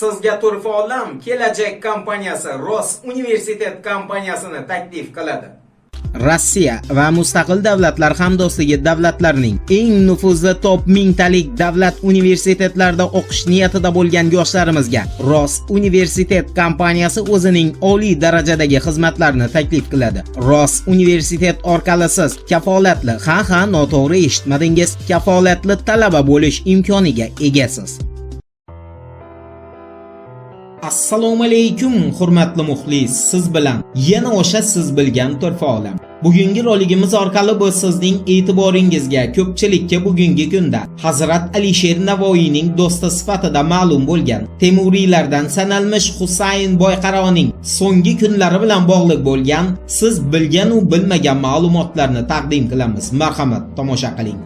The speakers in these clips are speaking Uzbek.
Sizga turfa olam kelajak kompaniyasi Ross universitet kompaniyasini taklif qiladi. Rossiya va mustaqil davlatlar hamdo'stligi davlatlarining eng nufuzli top 1000 talik davlat universitetlarida o'qish niyatida bo'lgan yoshlarimizga Ross universitet kompaniyasi o'zining oliy darajadagi xizmatlarini taklif qiladi. Ross universitet orqali siz kafolatli, noto'g'ri eshitmadingiz, kafolatli talaba bo'lish imkoniga egasiz. Assalomu alaykum hurmatli muxlis, siz bilan yana o'sha siz bilgan turfa olam. Bugungi roligimiz orqali biz sizning e'tiboringizga ko'pchilikka bugungi kunda Hazrat Alisher Navoiyning do'sti sifatida ma'lum bo'lgan Temuriylardan sanalmish Husayn Boyqaroning so'nggi kunlari bilan bog'liq bo'lgan siz bilgan u bilmagan ma'lumotlarni taqdim qilamiz. Marhamat, tomosha qiling.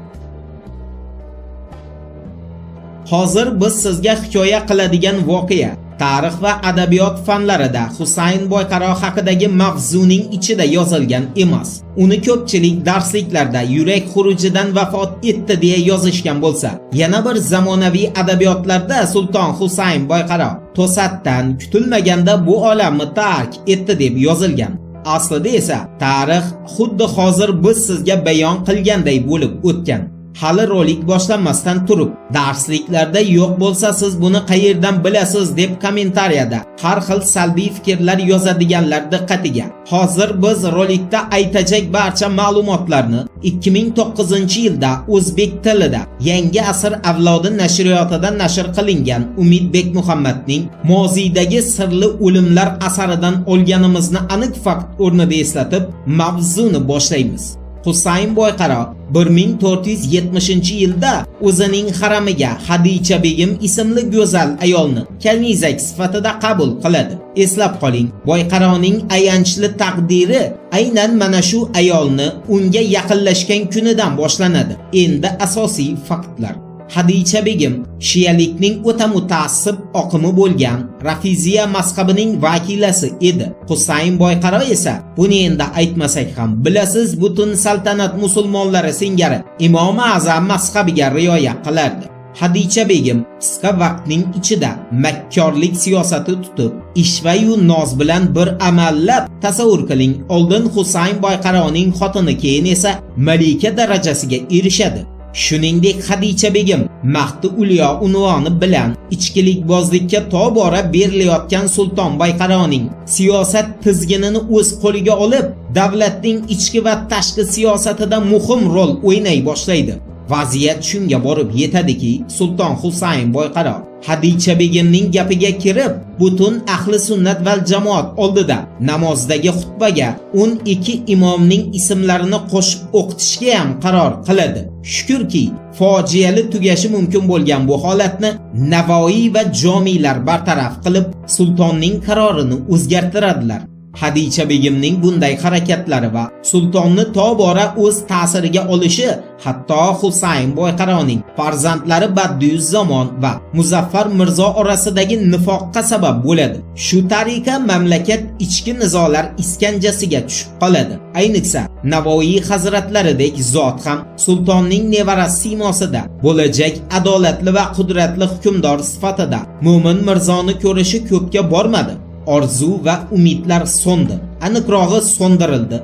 Hozir biz sizga hikoya qiladigan voqea tarix va adabiyot fanlarida Husayn Boyqaro haqidagi mavzuning ichida yozilgan emas. Uni ko'pchilik darsliklarda yurak xurujidan vafot etdi deya yozishgan bo'lsa, yana bir zamonaviy adabiyotlarda Sulton Husayn Boyqaro to'satdan kutilmaganda bu olamni tark etdi deb yozilgan. Aslida esa tarix xuddi hozir biz sizga bayon qilganday bo'lib o'tgan. Hali rolik boshlanmasdan turib, darsliklarda yo'q bo'lsa siz buni qayerdan bilasiz deb kommentariyada har xil salbiy fikrlar yozadiganlar diqqatiga. Hozir biz rolikda aytajak barcha ma'lumotlarni 2009-yilda o'zbek tilida Yangi asr avlodi nashriyotida nashr qilingan Umid Bekmuhammadning Mozidagi sirli o'limlar asaridan olganimizni aniq fakt o'rnida eslatib, mavzuni boshlaymiz. Husayn Boyqaro 1470-yilda o'zining haramiga Hadicha begim ismli go'zal ayolni kanizak sifatida qabul qiladi. Eslab qoling, Boyqaroning ayanchli taqdiri aynan mana shu ayolni unga yaqinlashgan kunidan boshlanadi. Endi asosiy faktlar. Hadicha begim shiyalikning o'ta mutaassib oqimi bo'lgan Rafiziya mazhabining vakilasi edi. Husayn Boyqaro esa buni endi aytmasak ham bilasiz, butun saltanat musulmonlari singari Imom Azam mazhabiga rioya qilardi. Hadicha begim qisqa vaqtning ichida makkorlik siyosati tutib, ishva-yu noz bilan bir amallab tasavvur qiling, oldin Husayn Boyqaroning xotini, keyin esa malika darajasiga erishadi. Shuningdek, Hadicha begim Mahdi Ulyo unvoni bilan ichkilikbozlikka tobora berilayotgan Sulton Boyqaroning siyosat tizginini o'z qo'liga olib, davlatning ichki va tashqi siyosatida muhim rol o'ynay boshlaydi. Vaziyat shunga borib yetadiki, Sulton Husayn Boyqaro Hadicha begimning gapiga kirib, butun ahli sunnat val jamoat oldida namozdagi xutbaga 12 imomning ismlarini qo'shib o'qitishga ham qaror qiladi. Shukrki, fojiali tugashi mumkin bo'lgan bu holatni Navoiy va jomiylar bartaraf qilib, sultonning qarorini o'zgartiradilar. Hadicha begimning bunday harakatlari va sultonni tobora o'z ta'siriga olishi hatto Husayn Boyqaroning farzandlari Badiüzzamon va Muzaffar Mirzo orasidagi nifoqqa sabab bo'ladi. Shu tariqa mamlakat ichki nizolar iskanjasiga tushib qoladi. Ayniqsa Navoiy hazratlaridek zot ham sultonning nevarasi siymosida bo'lajak adolatli va qudratli hukmdor sifatida Mo'min Mirzoni ko'rishi ko'pga bormadi. Orzu va umidlar so'ndi. Aniqrog'i so'ndirildi.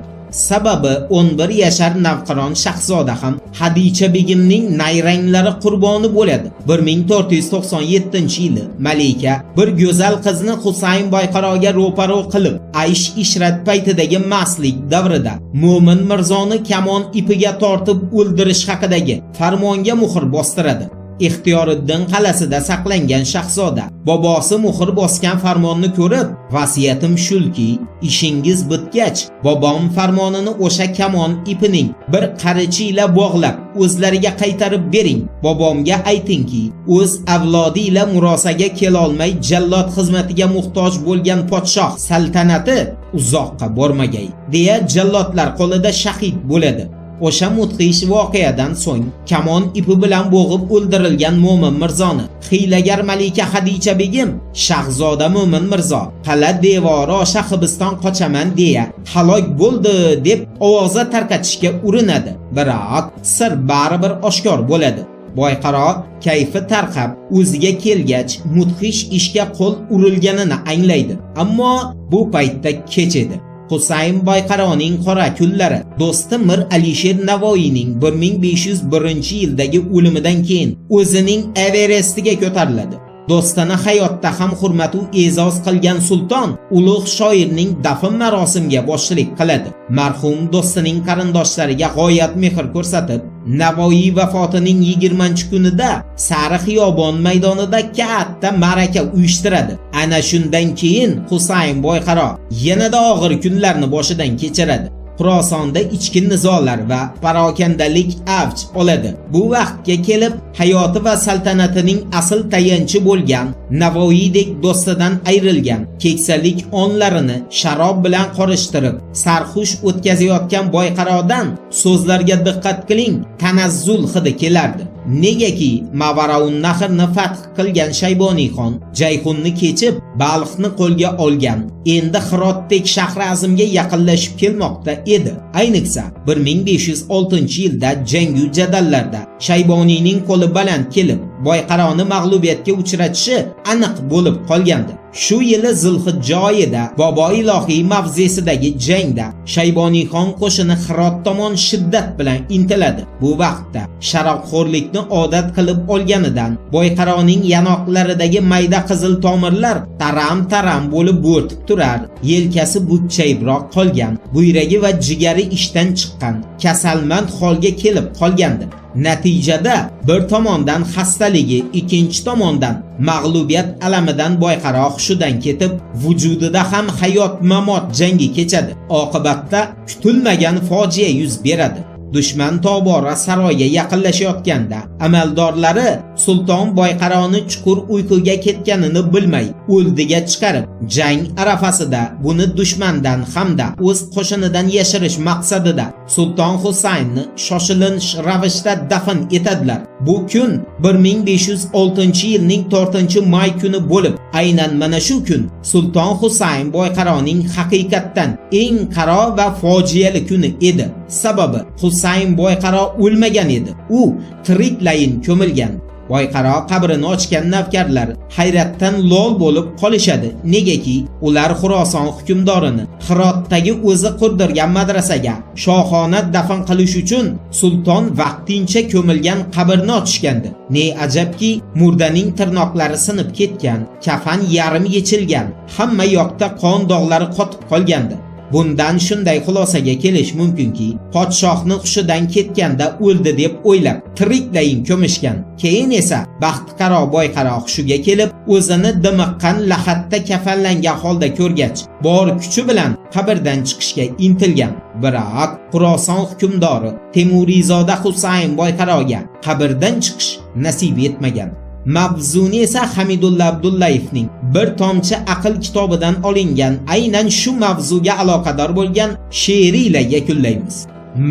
Sababi 11 yashar navqiron shahzoda ham Hadicha begimning nayranglari qurboni bo'ladi. 1497-yili malika bir go'zal qizni Husayn Boyqaroga ro'paro qilib, aysh ishrat paytidagi mastlik davrida Mo'min Mirzoni kamon ipiga tortib o'ldirish haqidagi farmonga muhr bostiradi. Ixtiyoriddin qalasida saqlangan shahzoda bobosi muhr bosgan farmonni ko'rib, vasiyatim shulki, ishingiz bitgach, bobom farmonini o'sha kamon ipining bir qarichi ila bog'lab o'zlariga qaytarib bering. Bobomga aytingki, o'z avlodi ila murosaga kela olmay jallod xizmatiga muhtoj bo'lgan podshoh saltanati uzoqqa bormagay, deya jallodlar qo'lida shahid bo'ladi. O'sha mudhish voqeadan so'ng kamon ipi bilan bo'g'ib o'ldirilgan Mo'min Mirzoni hiylagar malika Hadicha begim shahzoda Mo'min Mirzo qala devori osha hibiston qochaman deya halok bo'ldi deb ovoza tarqatishga urinadi. Biroq sir baribir oshkor bo'ladi. Boyqaro kayfi tarqab, o'ziga kelgach, mudhish ishga qo'l urilganini anglaydi. Ammo bu paytda kech edi. Husayn Boyqaroning qora kunlari do'sti Mir Alisher Navoiyning 1501-yildagi o'limidan keyin o'zining Everestiga ko'tariladi. Do'stini hayotda ham hurmat va e'zoz qilgan sulton ulug' shoirning dafn marosimiga boshchilik qiladi. Marhum do'stining qarindoshlariga g'oyat mehr ko'rsatib, Navoiy vafotining 20-kunida Sariq xiyobon maydonida katta ma'raka uyushtiradi. Ana shundan keyin Husayn Boyqaro yanada og'ir kunlarni boshidan kechiradi. Xurosonda ichki nizolar va parokandalik avj oladi. Bu vaqtga kelib hayoti va saltanatining asl tayanchi bo'lgan Navoiydek do'stidan ayrilgan, keksalik onlarini sharob bilan qorishtirib, sarxush o'tkazayotgan Boyqarodan so'zlarga diqqat qiling, tanazzul hidi kelardi. Negaki Mavaraun Nahrni fath qilgan Shayboniyxon Jayhunni kechib Balxni qo'lga olgan, endi Hirotdek shahri azimga yaqinlashib kelmoqda edi. Ayniqsa 1506-yilda jangu jadallarda Shayboniyning qo'li baland kelib Boyqaroni mag'lubiyatga uchratishi aniq bo'lib qolgandi. Shu yili Zulhijja oyida Bobo ilohiy mavzesidagi jangda Shayboniyxon qo'shini Hirot tomon shiddat bilan intiladi. Bu vaqtda sharobxo'rlikni odat qilib olganidan Boyqaroning yanoqlaridagi mayda qizil tomirlar taram-taram bo'lib bo'rtib turar, yelkasi bukchayibroq qolgan, buyragi va jigari ishdan chiqqan, kasalmand holga kelib qolgandi. Natijada bir tomondan xastaligi, ikkinchi tomondan mag'lubiyat alamidan Boyqaro hushidan ketib, vujudida ham hayot-mamot jangi kechadi. Oqibatda kutilmagan fojia yuz beradi. Dushman tobora saroyga yaqinlashayotganda amaldorlari sulton Boyqaroni chuqur uyquga ketganini bilmay o'ldiga chiqarib, jang arafasida buni dushmandan hamda o'z qo'shinidan yashirish maqsadida sulton Husaynni shoshilinch ravishda dafn etadilar. Bu kun 1506-yilning 4-may kuni bo'lib, aynan mana shu kun sulton Husayn Boyqaroning haqiqatdan eng qaro va fojiali kuni edi. Sababi Husayn Boyqaro o'lmagan edi. U tiriklayin ko'milgan. Boyqaro qabrini ochgan navkarlar hayratdan lol bo'lib qolishadi. Negaki ular Xuroson hukmdorini Hirotdagi o'zi qurdirgan madrasaga shohona dafn qilish uchun sulton vaqtincha ko'milgan qabrni ochishgandi. Ne ajabki, murdaning tirnoqlari sinib ketgan, kafan yarim yechilgan, hamma yoqda qon dog'lari qotib qolgandi. Bundan shunday xulosaga kelish mumkinki, podshohni hushidan ketganda o'ldi deb o'ylab tiriklayin ko'mishgan. Keyin esa baxtiqaro Boyqaro hushiga kelib, o'zini dimiqqan lahatda kafanlangan holda ko'rgach, bor kuchi bilan qabrdan chiqishga intilgan. Biroq Xuroson hukmdori Temurizoda Husayn Boyqaroga qabrdan chiqish nasib etmagan. Mavzuni esa Hamidulla Abdullayevning Bir tomchi aql kitobidan olingan, aynan shu mavzuga aloqador bo'lgan she'ri ila yakunlaymiz.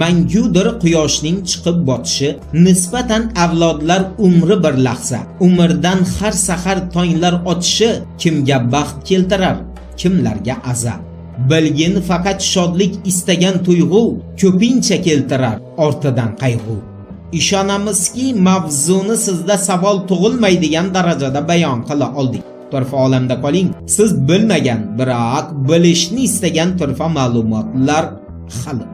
Mangudir quyoshning chiqib botishi, nisbatan avlodlar umri bir lahza, umrdan har sahar tonglar otishi kimga baxt keltirar, kimlarga azab. Bilgin faqat shodlik istagan tuyg'u ko'pincha keltirar ortidan qayg'u. Ishonamizki, mavzuni sizda savol tug'ilmaydigan darajada bayon qila oldik. Turfa olamda qoling. Siz bilmagan, biroq bilishni istagan turfa ma'lumotlar hali